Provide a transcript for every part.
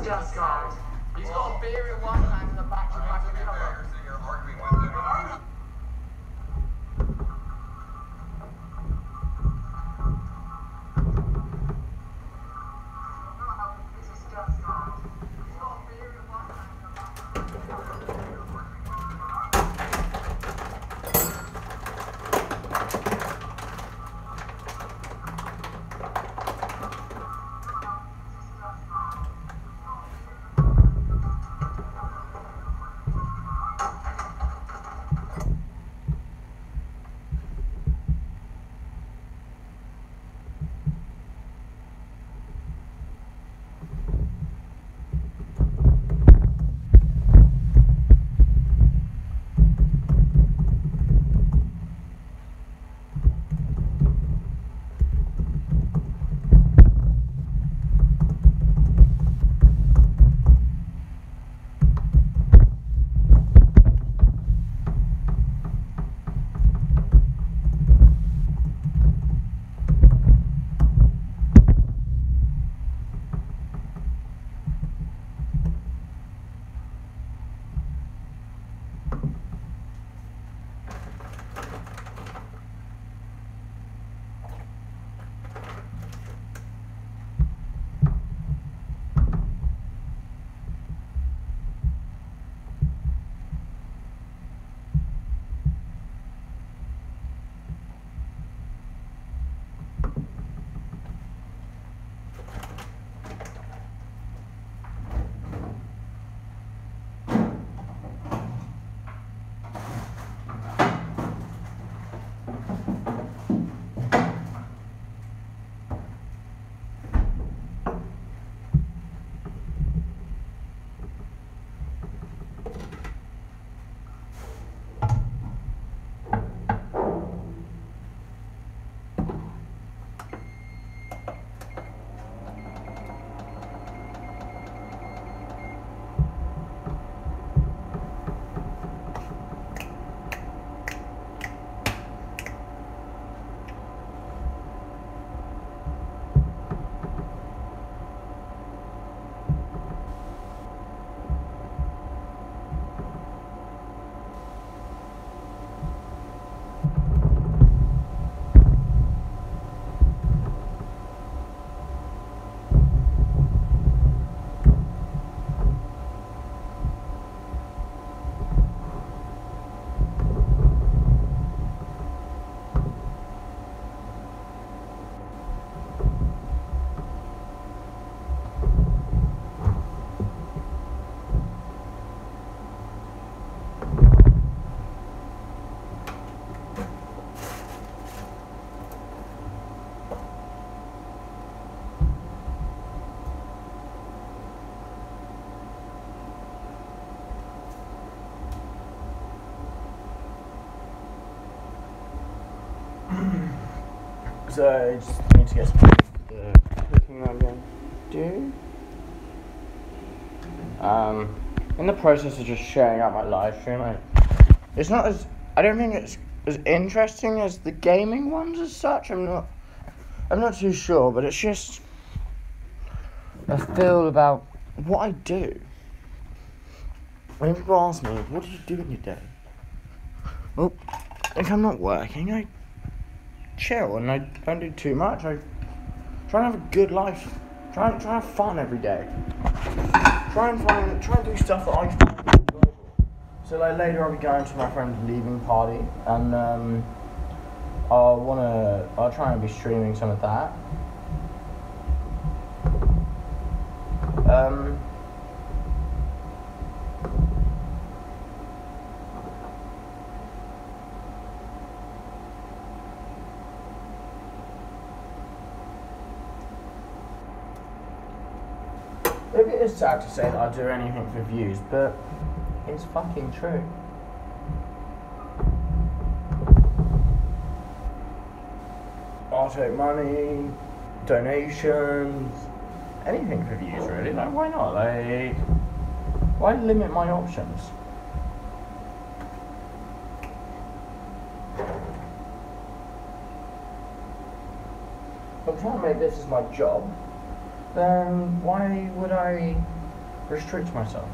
just start. He's got a beer in one hand and a back-to-back in the other. So I just need to get some the cooking that I'm going to do. In the process of just sharing out my live stream, it's not as, I don't think it's as interesting as the gaming ones as such. I'm not too sure, but it's just a feel about what I do. When people ask me, what do you do in your day? Well, if I'm not working, I chill and I don't do too much. I try and have a good life. Try and have fun every day. Try and do stuff that I find enjoyable. So like later I'll be going to my friend's leaving party and I'll try and be streaming some of that. Maybe it is sad to say that I'll do anything for views, but it's fucking true. I'll take money, donations, anything for views really. Like, why not? Like, why limit my options? If I'm trying to make this as my job, then why would I restrict myself.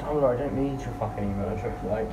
Tumblr, I don't need your fucking email address, like,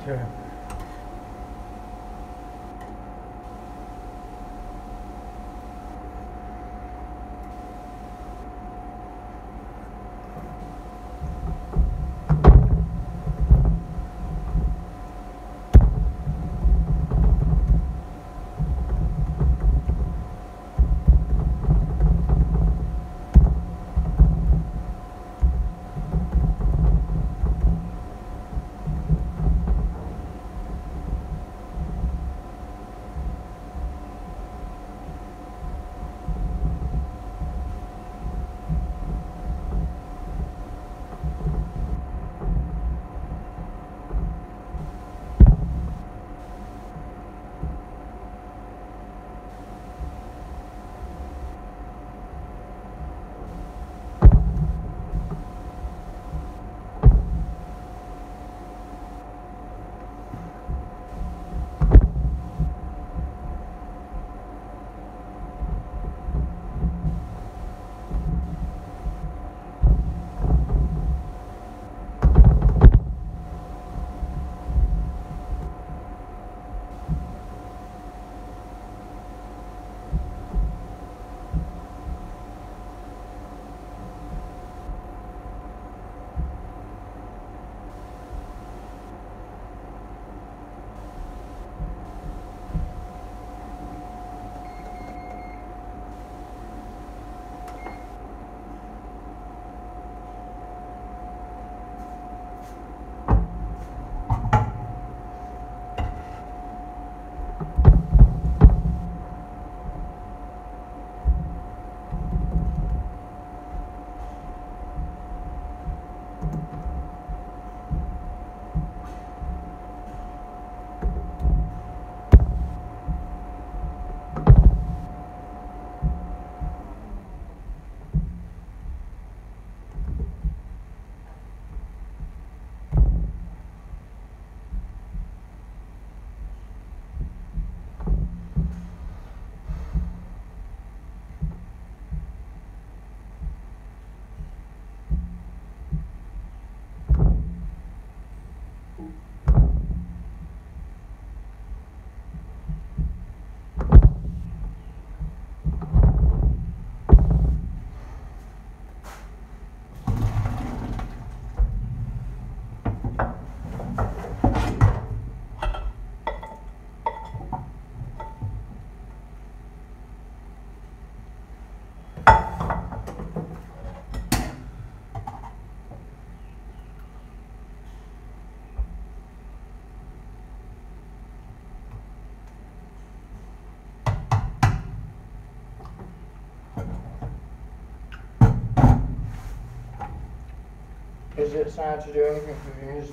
is it sad to do anything for views?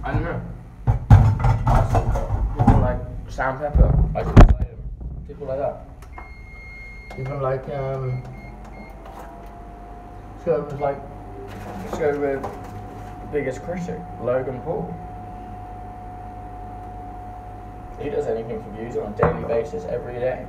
I don't know. People like Sam Pepper, like people like that. Even like let's go with biggest critic, Logan Paul. He does anything for views on a daily basis, every day.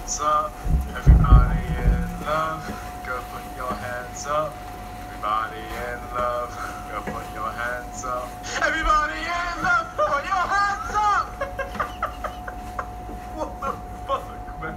hands up. Everybody in love, go put your hands up. Everybody in love, go put your hands up. Everybody in love, put your hands up! What the fuck, man?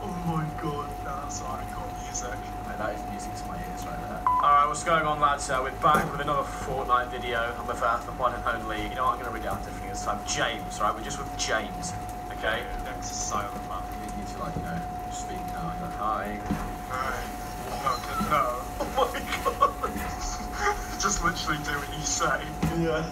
Oh my god, that's hardcore music. That is music to my ears right there. Alright, what's going on, lads? We're back with another Fortnite video. I'm with the one and only, you know what, I'm going to read out differently this time. James, right? We're just with James, okay? Next is silent man. You need to, like, you know, speak now. Go, hi. Hi. No. Oh my god. Just literally do what you say. Yeah.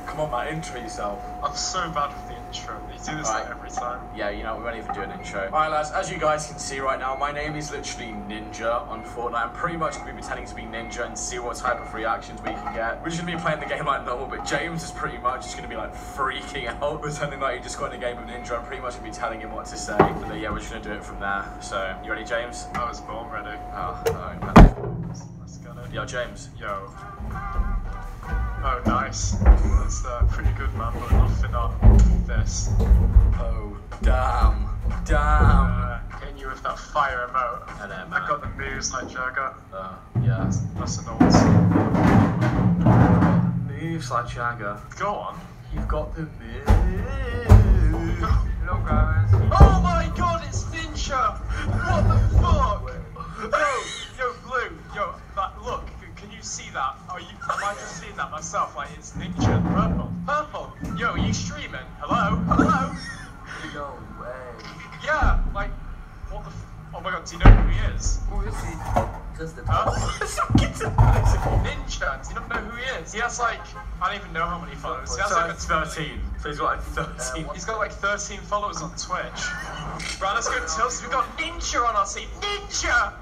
Come on, man, intro yourself. I'm so bad with the intro. You do this like every time. Yeah, you know, we won't even do an intro. Alright, lads, as you guys can see right now, my name is literally Ninja on Fortnite. I'm pretty much going to be pretending to be Ninja and see what type of reactions we can get. We're just going to be playing the game like normal, but James is pretty much just going to be like freaking out, pretending like he just got in a game of Ninja. I'm pretty much going to be telling him what to say. But yeah, we're just going to do it from there. So, you ready, James? I was born ready. Oh, alright, man. Let's get it. Yo, James. Yo. Oh, nice. That's pretty good, man, but nothing on this. Oh, damn. Hitting you with that fire emote. I know, man. I got the moves like Jagger. Yeah. That's an old song. Moves like Jagger. Go on. You've got the moves. Hello guys. Oh my god, it's Ninja! What the fuck? Yo, Blue, look, can you see that? Am I just seeing that myself? Like, it's Ninja. Purple. Yo, are you streaming? Hello? No way. Yeah, like, what the oh my god, do you know who he is? Who is he? Just the Huh? Ninja, do you not know who he is? He has like, I don't even know how many followers. He has like 13. So he's got like 13. He's got like 13 followers on Twitch. Right, let's go Tilts. We've got Ninja on our team. Ninja!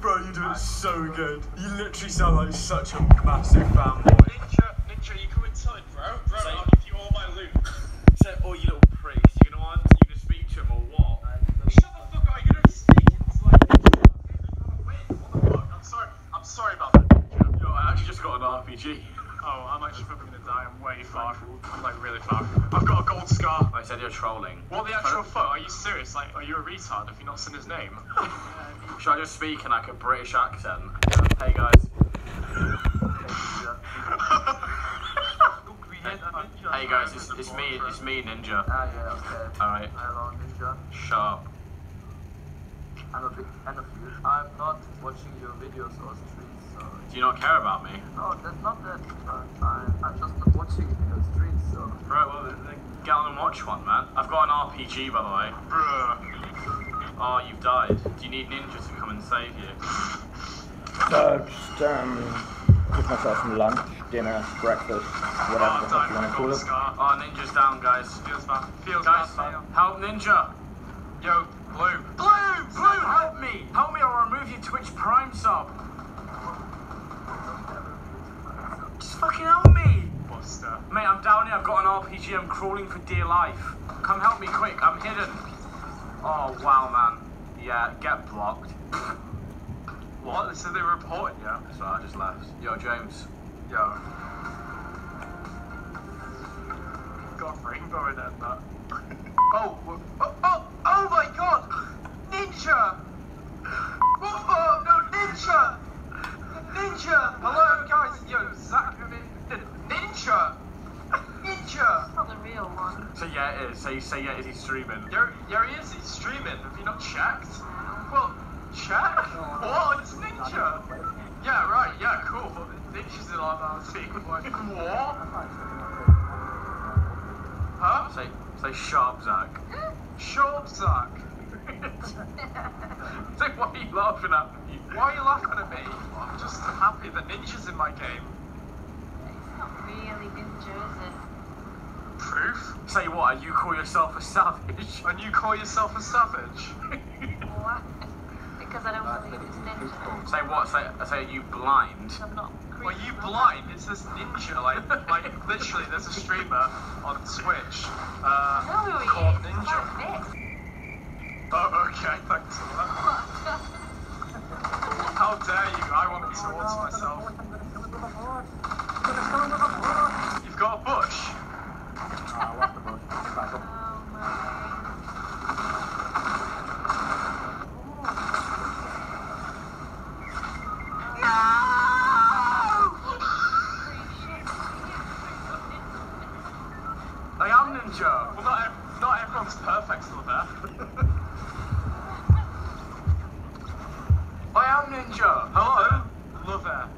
Bro, you're doing so good. You literally sound like such a massive fanboy. Ninja, you coming to it, bro? I'll give you all my loot. So, oh, you little priest, you gonna speak to him or what? Shut the fuck up, you're gonna speak into like Ninja. Wait, what the fuck? I'm sorry about that, Ninja. Yo, I actually just got an RPG. Oh, I'm actually probably gonna die. I'm way far. I'm like really far. I've got a gold scar. I said you're trolling. What the actual fuck? Are you serious? Like, are you a retard if you've not seen his name? Should I just speak in like a British accent? Hey guys. Hey guys, it's me, Ninja. Ah, yeah, okay. Alright. Hello, Ninja. Sharp. I'm a big fan of you. I'm not watching your videos or streams, so... Do you not care about me? No, that's not that. I'm just not watching your streams, so... Right, well, then get on and watch one, man. I've got an RPG, by the way. Bruh. Oh, you've died. Do you need Ninja to come and save you? So, just, give myself some lunch, dinner, breakfast, whatever the fuck you want to call it. Oh, Ninja's down, guys. Feels bad. Feels Guys, bad, man. help Ninja! Yo, Blue. Blue, help me! Help me or I'll remove your Twitch Prime sub! Just fucking help me! Buster. Mate, I'm down here, I've got an RPG, I'm crawling for dear life. Come help me quick, I'm hidden. Oh, wow, man. Yeah, get blocked. What? They said they were reporting you? So I just left. Yo, James. Yo. Got a rainbow in it, that. Oh my god! Ninja! Oh, no, Ninja! Ninja! Hello, guys. Yo, Zach, Ninja! Ninja! Not the real one. So yeah, it is. So you say yeah, is he streaming? Yeah, he is. He's streaming. Have you not checked? Well, check? What? It's Ninja! Yeah, right. Yeah, cool. Ninja's in our team. What? Huh? Say sharp, Zach. Sharp, Zach. Say, why are you laughing at me? Why are you laughing at me? I'm just happy that Ninja's in my game. It's not really Ninja, is it? Proof? Say what? And you call yourself a savage? And you call yourself a savage? What? Because I don't believe it's Ninja. Say what? Say are you blind? I'm not Are you blind? It says Ninja. Like literally, there's a streamer on Twitch I know who he called is. Ninja. It's like this. Oh, okay. Thanks for that. What? How dare you? I want it towards myself. You've got a bush. I want the bush. Back up. I am Ninja. Well, not everyone's perfect, Lover. I am Ninja. Hello, Lover.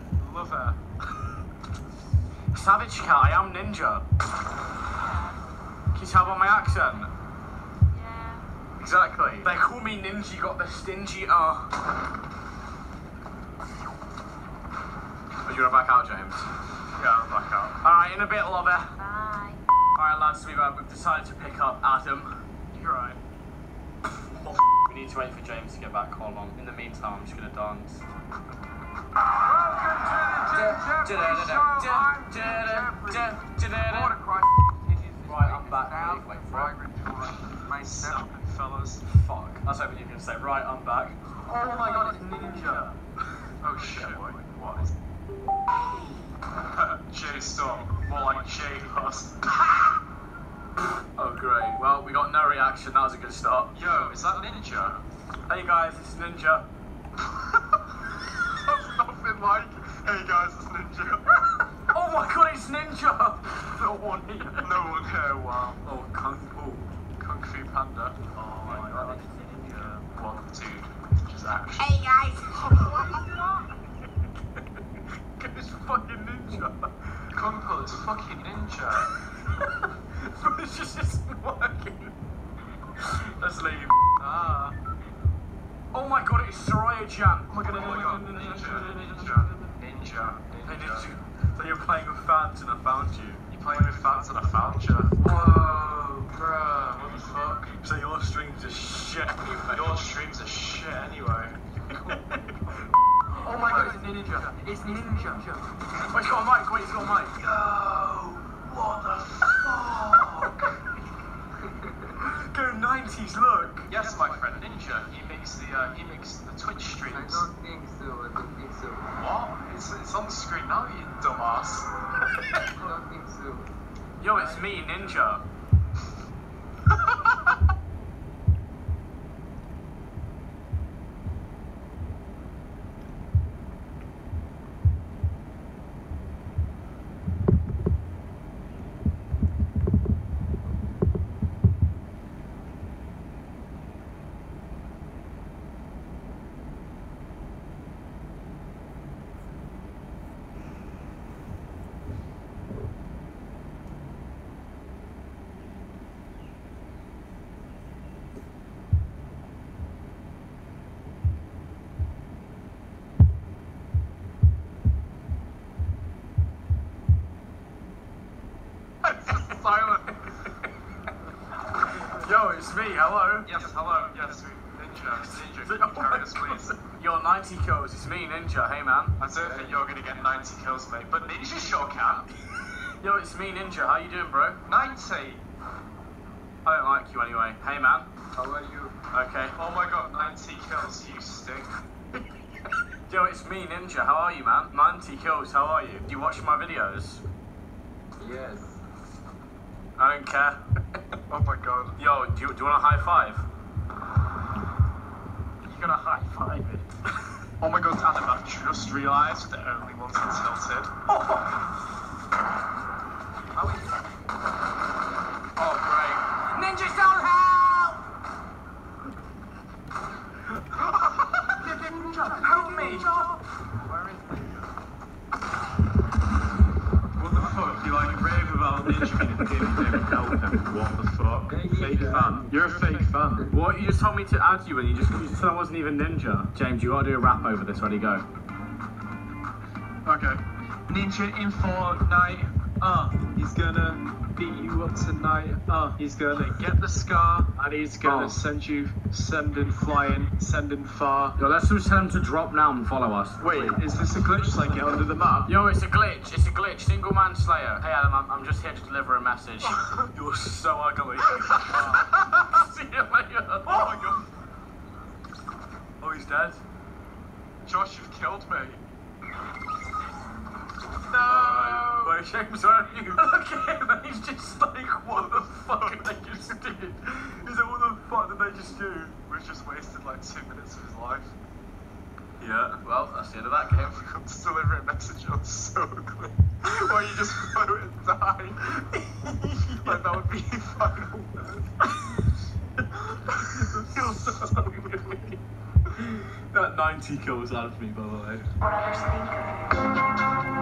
Savage Cat. I am Ninja. Can you tell by my accent? Yeah. Exactly. They call me Ninja. Got the stingy R. Are you gonna back out, James? Yeah, I'm back out. All right, in a bit, Lover. Bye. Alright lads, we've decided to pick up Adam. You're right. We need to wait for James to get back, hold on. In the meantime, I'm just gonna dance. Right, I'm back. Wait for it. Stop it, fellas. Fuck. I was hoping you were gonna say, right, I'm back. Oh my god, it's Ninja. Oh shit, what? J-Storm, more like J-Bus. Oh great, well we got no reaction, that was a good start. Yo, is that Ninja? Hey guys, it's Ninja. That's nothing like, hey guys, it's Ninja. Oh my god, it's Ninja! No one here, wow. Oh, Kung Fu Panda. Oh my god, it's Ninja. Well, dude, just action. Hey guys. It's fucking Ninja. Kung Fu is fucking Ninja. But it's just isn't working. Let's leave. Oh my god, it's Soraya-chan. Oh my god, Ninja. So you're playing with fans and I found you. You're playing with fans and I found you. Whoa, bruh, what the fuck? So your streams are shit anyway. Your streams are shit anyway. Oh my god, it's Ninja. It's Ninja. Oh, he's got a mic. Wait, he's got a mic. Yo, what the fuck? Go 90s, look. Yes, my friend, Ninja. He makes the Twitch streams. I don't think so. What? It's on the screen now, you dumbass. I don't think so. Yo, it's me, Ninja. Silent. Yo, it's me, hello. Yes, hello. Yes, Ninja. Ninja, can you carry us, please? You're 90 kills, it's me, Ninja. Hey, man. I don't think you're gonna get 90 kills, mate, but Ninja sure can. Yo, it's me, Ninja. How you doing, bro? 90. I don't like you anyway. Hey, man. How are you? Okay. Oh my god, 90 kills, you stink. Yo, it's me, Ninja. How are you, man? 90 kills, how are you? Do you watch my videos? Yes. I don't care. Oh my god. Yo, do you want a high five? You're gonna high five it. Oh my god, Adam, I've just realised the only ones that tilted. How are you? Oh, great. Ninjas don't help! Ninja, help me! Where is Ninja? What the fuck? You like rave about Ninja being help him? What the fuck? Fake fan. You're a fake fan. What? You just told me to add you and you just said I wasn't even Ninja. James, you gotta do a rap over this. Ready, go. Okay. Ninja in Fortnite. He's gonna beat you up tonight. He's gonna get the scar and he's gonna send you sending flying, sending far. Yo, let's just tell him to drop now and follow us. Wait, is this a glitch so I get under the map? Yo, it's a glitch. It's a glitch. Single man slayer. Hey Adam, I'm just here to deliver a message. You're so ugly. See you later. Oh my god. Oh, he's dead. Josh, you've killed me. No! Wait, James, where are you? Look at him, and he's just like, what the fuck did they just do? He's like, what the fuck did they just do? We've just wasted like 2 minutes of his life. Yeah, well, that's the end of that game. I'm just delivering a message on so quick. Or you just float and die. Like that would be final word. Feels so good. That 90 kills out of me, by the way. What others think of you.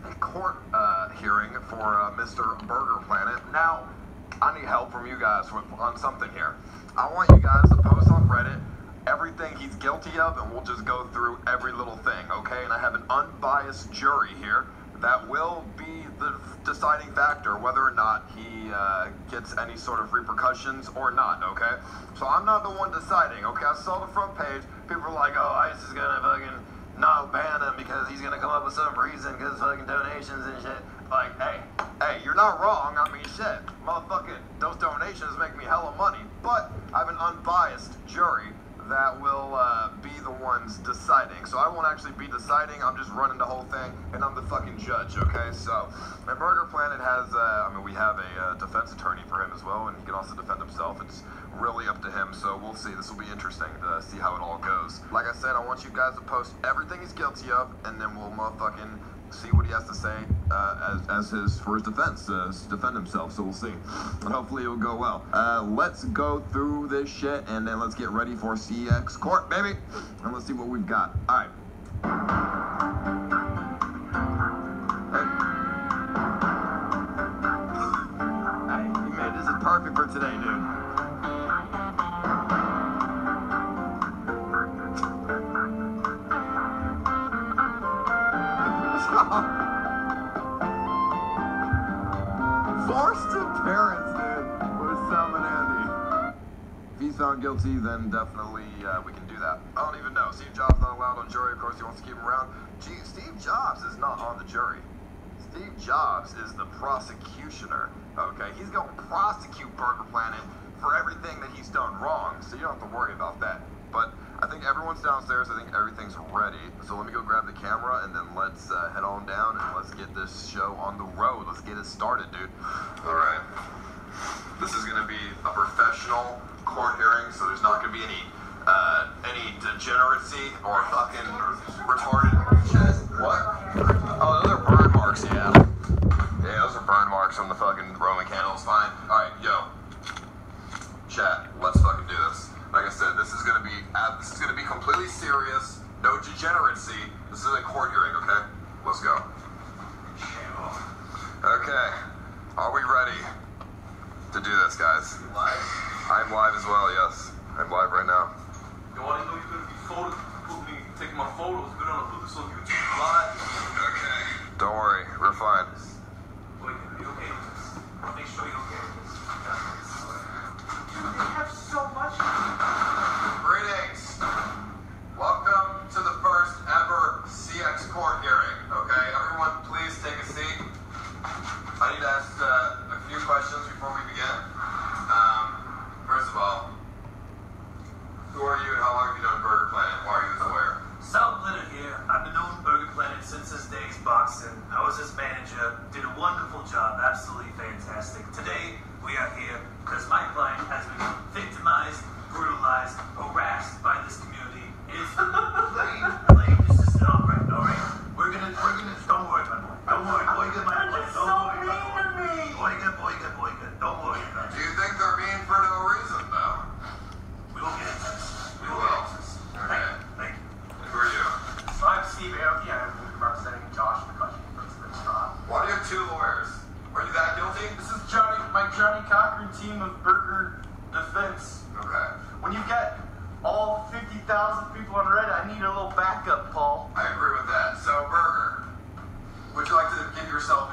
A court hearing for Mr. Burger Planet. Now, I need help from you guys on something here. I want you guys to post on Reddit everything he's guilty of, and we'll just go through every little thing, okay? And I have an unbiased jury here that will be the deciding factor whether or not he gets any sort of repercussions or not, okay? So I'm not the one deciding, okay? I saw the front page. People are like, oh, ICE is gonna fucking not ban him because he's gonna come up with some reason because fucking donations and shit. Like, hey, you're not wrong. I mean, shit, motherfucking, those donations make me hella money. But I have an unbiased jury that will be the ones deciding. So I won't actually be deciding. I'm just running the whole thing, and I'm the fucking judge, okay? So, and Burger Planet has, we have a defense attorney for him as well, and he can also defend himself. It's really up to him, so we'll see. This will be interesting to see how it all goes. Like I said, I want you guys to post everything he's guilty of, and then we'll motherfucking see what he has to say for his defense, to defend himself. So we'll see, and hopefully it will go well. Let's go through this shit, and then let's get ready for CX Court, baby, and let's see what we've got. All right. Hey, man, this is perfect for today, dude. Forced appearance, dude, with Sam and Andy. If he's found guilty, then definitely we can do that. I don't even know. Steve Jobs not allowed on jury. Of course, he wants to keep him around. Gee, Steve Jobs is not on the jury. Steve Jobs is the prosecutioner, okay? He's going to prosecute Burger Planet for everything that he's done wrong, so you don't have to worry about that. But I think everyone's downstairs. I think everything's ready. So let me go grab the camera, and then let's head on down, and let's get this show on the road. Let's get it started, dude. All right. This is going to be a professional court hearing, so there's not going to be any degeneracy or fucking retarded shit. What? Oh, those are burn marks, yeah. Yeah, those are burn marks from the fucking Roman candles. Fine. All right, yo. Chat, let's fucking do this. Like I said, this is gonna be completely serious, no degeneracy. This is a court hearing, okay? Let's go. Okay, are we ready to do this, guys? Live? I'm live as well, yes. I'm live right now. You want to know you're gonna be taking my photos, put it on a so YouTube live. Okay. Don't worry, we're fine. Wait, are you okay with this? Make sure you're okay with this. Dude, they have so much. Greetings. Welcome to the first ever CX court hearing, okay? Everyone, please take a seat. I need to ask a few questions before we begin. First of all, who are you and how long have you known Burger Planet? Why are you his lawyer? Sal Glitter here. I've been knowing Burger Planet since his days boxing. I was his manager, did a wonderful job, absolutely fantastic. Today, we are here because my client has been victimized, brutalized, harassed by this community. It's plain, this is all right. We're gonna, don't worry about it. Don't worry, boy, get my boy. Don't worry about it. Boy, get. Don't worry about it. Do you think they're mean for no reason, though? We will get into this. We will Well, get into this. okay. Thank you. Who are you? I'm Steve Aoki. I'm representing Josh McCutcheon for this trial. Why do you have two lawyers? Are you that guilty? This is my Johnny Cochran team of Burger Defense. Okay. When you get all 50,000 people on Reddit, I need a little backup, Paul. I agree with that. So, Burger, would you like to give yourself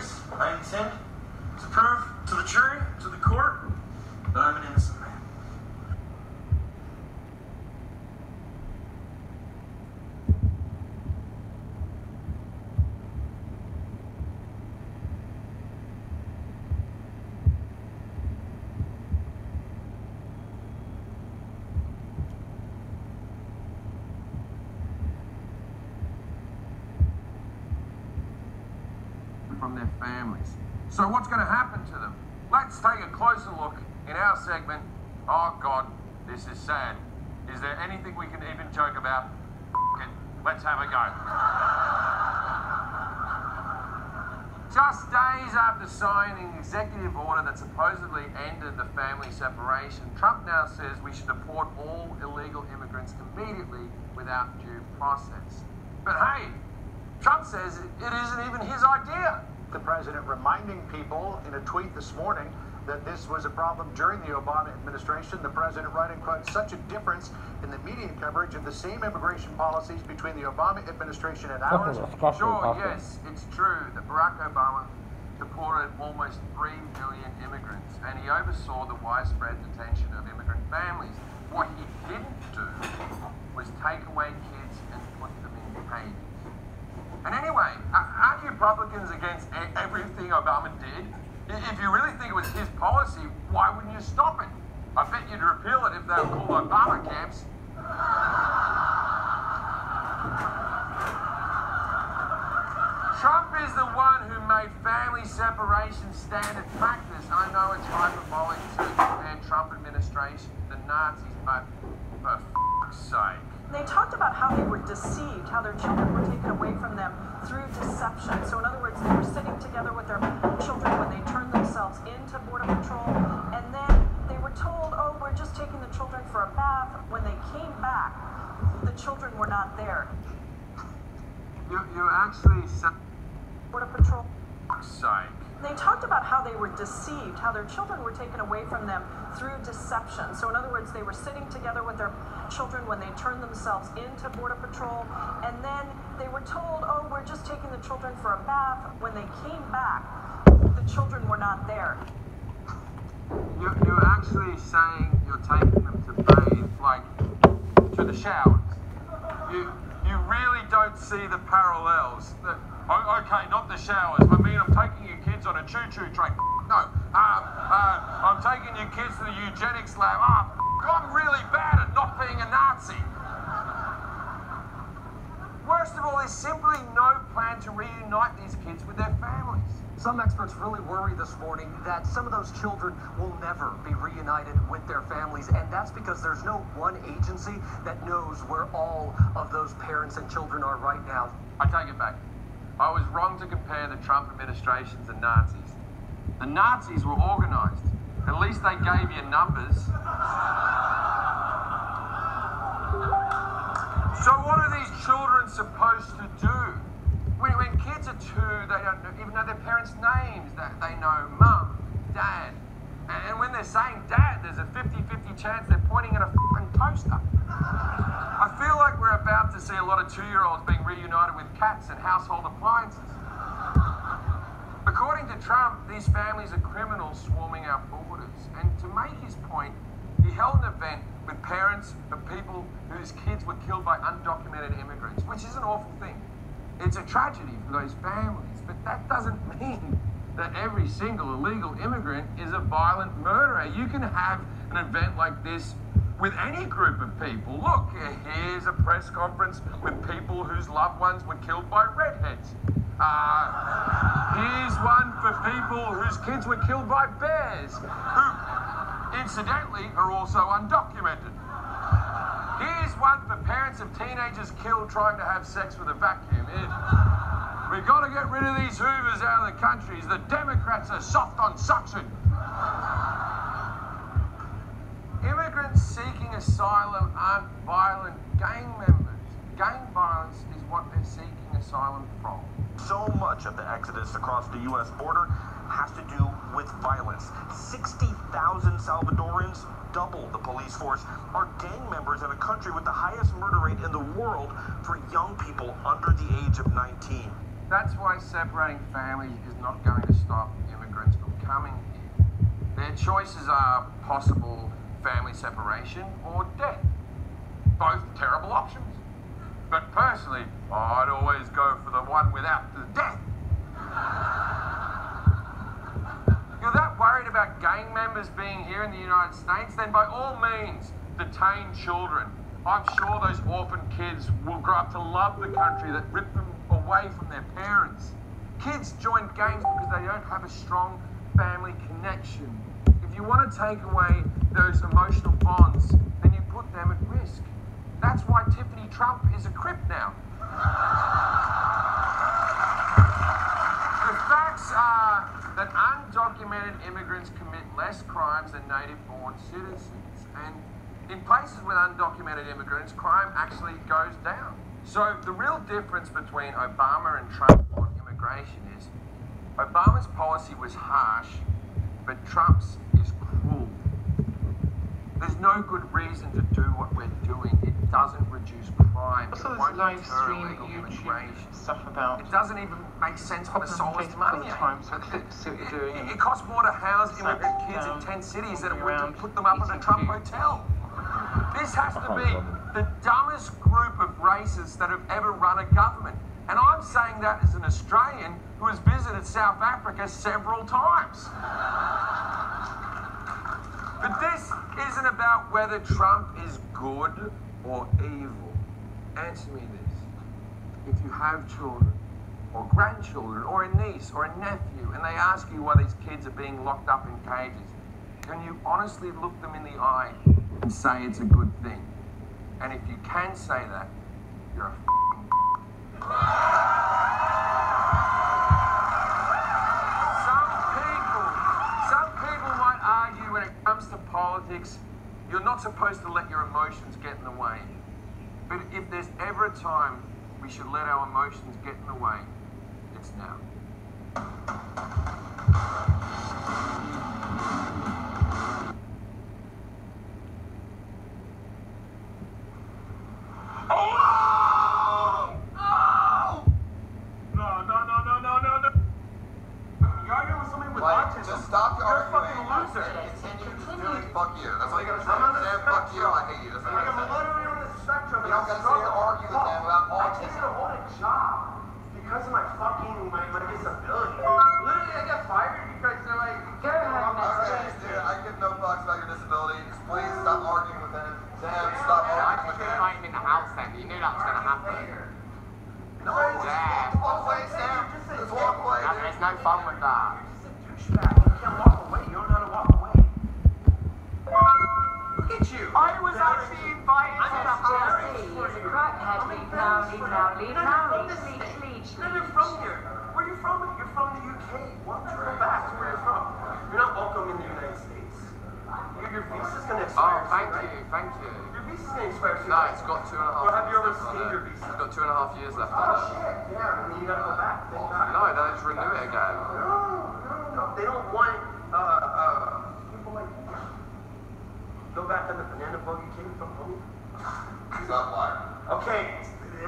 this. I intend to prove to the jury, to the court, that I'm an innocent man. From their families. So what's going to happen to them? Let's take a closer look in our segment. Oh God, this is sad. Is there anything we can even joke about? F it. Let's have a go. Just days after signing an executive order that supposedly ended the family separation, Trump now says we should deport all illegal immigrants immediately without due process. But hey, Trump says it isn't even his idea. The president reminding people in a tweet this morning that this was a problem during the Obama administration. The president writing, quote, such a difference in the media coverage of the same immigration policies between the Obama administration and ours. Sure, yes, it's true that Barack Obama deported almost 3 million immigrants, and he oversaw the widespread detention of immigrant families. What he didn't do was take away kids and put them in cages. And anyway, aren't you Republicans against everything Obama did? If you really think it was his policy, why wouldn't you stop it? I bet you'd repeal it if they were called Obama camps. Trump is the one who made family separation standard practice. I know it's hyperbolic to compare Trump administration to the Nazis, but for f***'s sake. They talked about how they were deceived, how their children were taken away from them through deception. So in other words, they were sitting together with their children when they turned themselves into Border Patrol, and then they were told, oh, we're just taking the children for a bath. When they came back, the children were not there. You're actually Border Patrol. Sake. They talked about how they were deceived, how their children were taken away from them through deception. So in other words, they were sitting together with their children when they turned themselves into Border Patrol, and then they were told, oh, we're just taking the children for a bath. When they came back, the children were not there. You're actually saying you're taking them to bathe, like, to the showers. You really don't see the parallels. Okay, not the showers. I mean, I'm taking your kids on a choo-choo train. No. I'm taking your kids to the eugenics lab. I'm really bad at not being a Nazi. Worst of all, there's simply no plan to reunite these kids with their families. Some experts really worry this morning that some of those children will never be reunited with their families, and that's because there's no one agency that knows where all of those parents and children are right now. I take it back. I was wrong to compare the Trump administration to Nazis. The Nazis were organized. At least they gave you numbers. So what are these children supposed to do? When kids are 2, they don't even know their parents' names. They know mum, dad. And when they're saying dad, there's a 50-50 chance they're pointing at a f***ing toaster. I feel like we're about to see a lot of 2-year-olds being reunited with cats and household appliances. According to Trump, these families are criminals swarming our borders. And to make his point, he held an event with parents of people whose kids were killed by undocumented immigrants, which is an awful thing. It's a tragedy for those families, but that doesn't mean that every single illegal immigrant is a violent murderer. You can have an event like this with any group of people. Look, here's a press conference with people whose loved ones were killed by redheads. Here's one for people whose kids were killed by bears, who, incidentally, are also undocumented. Here's one for parents of teenagers killed trying to have sex with a vacuum. We've got to get rid of these Hoovers out of the countries. The Democrats are soft on suction. Immigrants seeking asylum aren't violent gang members. Gang violence is what they're seeking asylum from. So much of the exodus across the U.S. border has to do with violence. 60,000 Salvadorans, double the police force, are gang members in a country with the highest murder rate in the world for young people under the age of 19. That's why separating families is not going to stop immigrants from coming here. Their choices are possible family separation or death. Both terrible options. But personally, I'd always go for the one without the death. You're that worried about gang members being here in the United States? Then by all means, detain children. I'm sure those orphan kids will grow up to love the country that ripped them away from their parents. Kids join gangs because they don't have a strong family connection. If you want to take away those emotional bonds, then you put them at risk. That's why Tiffany Trump is a Crip now. The facts are that undocumented immigrants commit less crimes than native-born citizens. And in places with undocumented immigrants, crime actually goes down. So the real difference between Obama and Trump on immigration is Obama's policy was harsh, but Trump's is cruel. There's no good reason to do what we're doing. It doesn't reduce crime. Also, it there's won't live deter stream illegal YouTube immigration. stuff about. It doesn't even make sense for the soulless money. See what you're doing. It costs more to house immigrant kids in 10 cities than it would to put them up in a Trump hotel. This has to be the dumbest group of racists that have ever run a government. And I'm saying that as an Australian who has visited South Africa several times. But this isn't about whether Trump is good or evil. Answer me this. If you have children, or grandchildren, or a niece, or a nephew, and they ask you why these kids are being locked up in cages, can you honestly look them in the eye and say it's a good thing? And if you can say that, you're a Some people might argue when it comes to politics, you're not supposed to let your emotions get in the way. But if there's ever a time we should let our emotions get in the way, it's now. Just stop your arguing. You're a fucking loser. Continue just doing fuck you. That's all you gotta say. Sam, fuck you. I hate you. That's all you gotta say. I'm literally on the spectrum. You don't gotta sit here and argue with them about I autism. can't hold a job because of my disability. Literally, I got fired because they're like, Go ahead, Okay, dude, I give no fucks about your disability. Just please stop arguing with him. Sam, stop arguing with him. Fight him in the house then. You knew that was going to happen. No, just walk away, Sam. Just walk away. There's no fun with that. you can't walk away. You don't know how to walk away. Look at you. I was actually invited to the party. He's a crackhead. Leave now, leave now, leave now, leave. No, you're from here. Where are you from? You're from the UK. Why don't you go back to where you're from? You're not welcome in the United States. Your visa's gonna expire. Oh, thank you. Your visa's gonna expire soon. No, it's got 2.5 years. Or have you ever left on seen it. your visa? It's got 2.5 years left on Oh it. shit, yeah. I mean, you gotta go back. No, they just renew it again. No. They don't want people like you. Go back on the banana boat you came from home. He's not lying. Okay,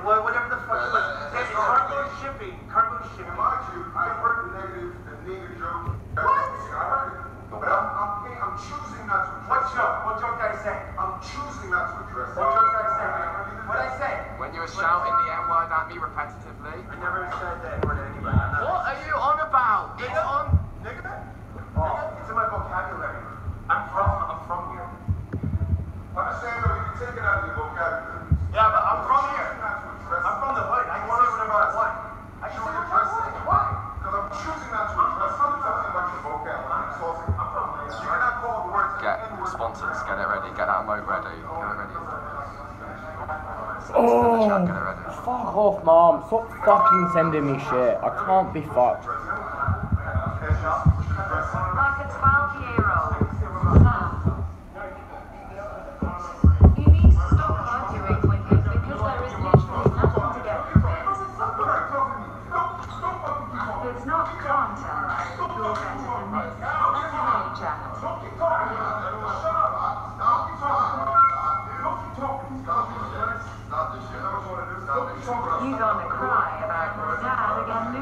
whatever the fuck it was. It's cargo shipping. Mind you, I heard the negative and nigger joke. What? I heard it. But I'm choosing not to address it. What joke did I say? I'm choosing not to address it. What joke did I say? What did I say? When you were shouting the N-word at me repetitively. I never said that word to anybody. What are you on about? It's on. Nigga? Oh, it's in my vocabulary. I'm from here. Understand though, you can take it out of your vocabulary. Yeah, but I'm from here. I'm from the hood. I can say whatever I want. I can say whatever I want. Why? Because I'm choosing not to address it. I'm talking about your vocabulary. I'm from here. You cannot call the words Get sponsors, get it ready, get that mode ready, get it ready. Oh, fuck off, Mom. Stop fucking sending me shit. I can't be fucked. Like a 12-year-old. You need to stop arguing with him because there is literally nothing to get from it. It's not content. You're better than this. Okay, Jack. You gonna cry about your dad again,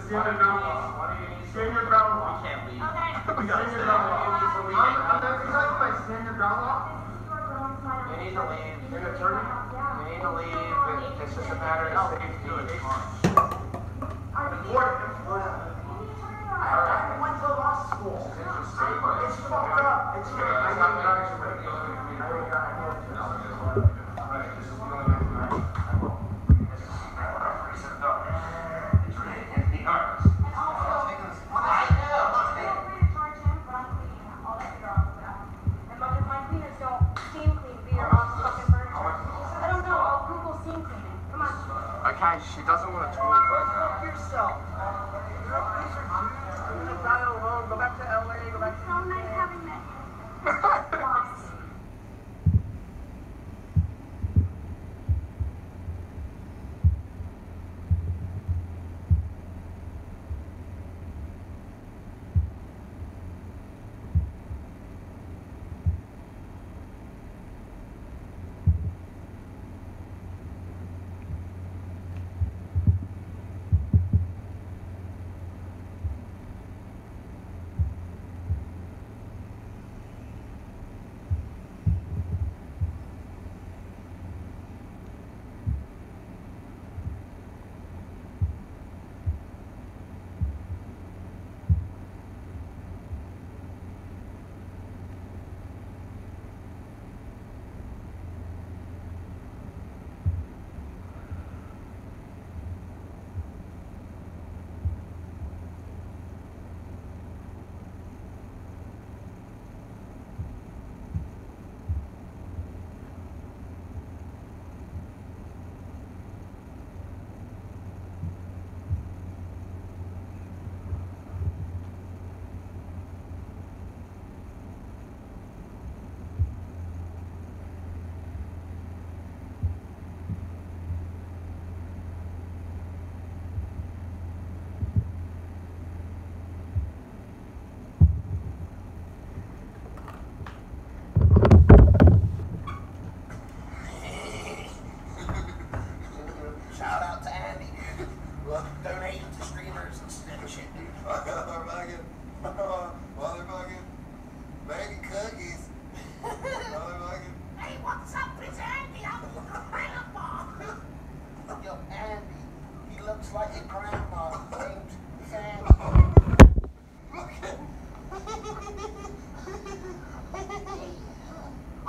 Stand your ground law. Stand your ground law. We can't leave. We gotta stand your ground law. Stand your ground law. You need to leave. You're an attorney? You need to leave. It's just a matter of safety. I went to law school. It's fucked up. It's Okay, she doesn't want to talk right now. Fuck yourself. Dial home. Go back to LA. Go back to. So nice having met you.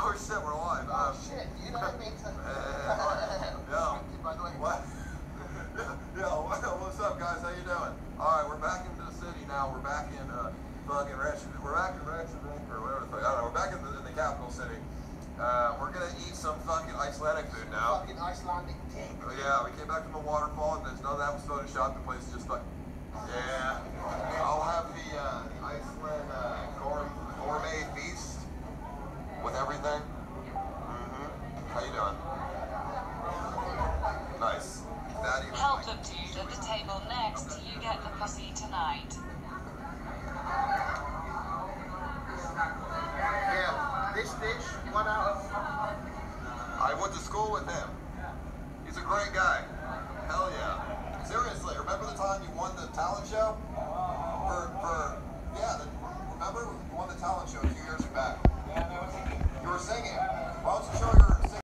Oh shit, we're live. Oh shit, you know what I mean? What's up, guys? How you doing? All right, we're back into the city now. We're back in fucking We're back in Reykjavik or whatever the fuck. I don't know. We're back in the capital city. We're gonna eat some fucking Icelandic food now. Fucking Icelandic dick. Oh, yeah, we came back from the waterfall and there's none of that was photoshopped. The place is just like, yeah. I'll have the Iceland gourmet feast with everything. How you doing? Nice. Help the dude at the table next. You get the pussy tonight. Yeah, this bitch, 1 out of. I went to school with him. He's a great guy. Hell yeah. Seriously, remember the time you won the talent show? Remember? You won the talent show a few years back. You were singing. Why don't you show your